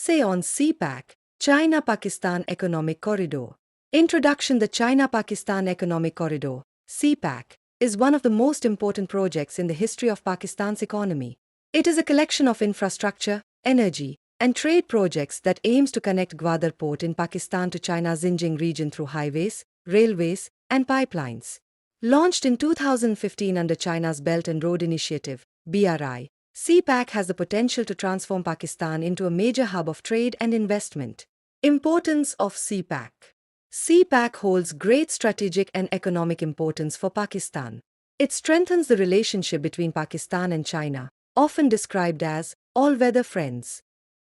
Essay on CPAC, China-Pakistan Economic Corridor. Introduction. The China-Pakistan Economic Corridor, CPAC, is one of the most important projects in the history of Pakistan's economy. It is a collection of infrastructure, energy, and trade projects that aims to connect Gwadar port in Pakistan to China's Xinjiang region through highways, railways, and pipelines. Launched in 2015 under China's Belt and Road Initiative, BRI, CPAC has the potential to transform Pakistan into a major hub of trade and investment. Importance of CPAC. CPAC holds great strategic and economic importance for Pakistan. It strengthens the relationship between Pakistan and China, often described as all-weather friends.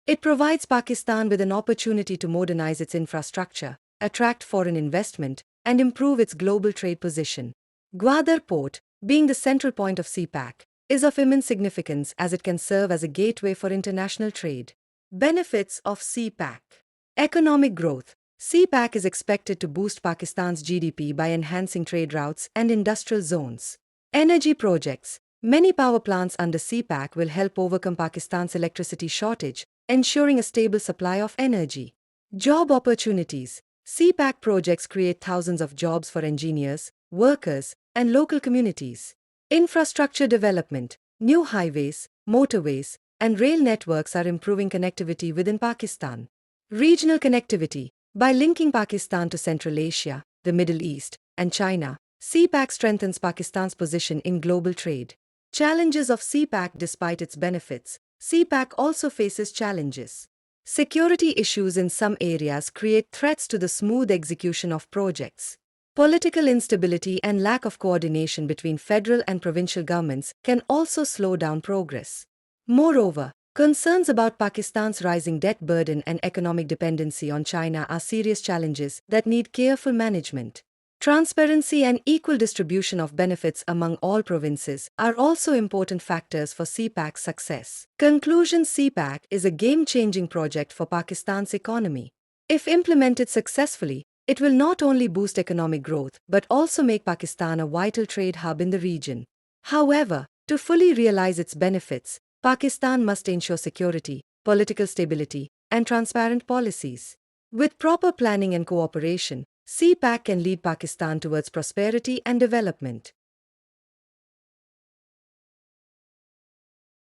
It provides Pakistan with an opportunity to modernize its infrastructure, attract foreign investment, and improve its global trade position. Gwadar Port, being the central point of CPAC, is of immense significance as it can serve as a gateway for international trade. Benefits of CPAC. Economic growth. CPAC is expected to boost Pakistan's GDP by enhancing trade routes and industrial zones. Energy projects. Many power plants under CPAC will help overcome Pakistan's electricity shortage, ensuring a stable supply of energy. Job opportunities. CPAC projects create thousands of jobs for engineers, workers, and local communities. Infrastructure development. New highways, motorways, and rail networks are improving connectivity within Pakistan. Regional connectivity. By linking Pakistan to Central Asia, the Middle East, and China, CPAC strengthens Pakistan's position in global trade. Challenges of CPAC. Despite its benefits, CPAC also faces challenges. Security issues in some areas create threats to the smooth execution of projects. Political instability and lack of coordination between federal and provincial governments can also slow down progress. Moreover, concerns about Pakistan's rising debt burden and economic dependency on China are serious challenges that need careful management. Transparency and equal distribution of benefits among all provinces are also important factors for CPAC's success. Conclusion. CPAC is a game-changing project for Pakistan's economy. If implemented successfully, it will not only boost economic growth but also make Pakistan a vital trade hub in the region. However, to fully realize its benefits, Pakistan must ensure security, political stability, and transparent policies. With proper planning and cooperation, CPAC can lead Pakistan towards prosperity and development.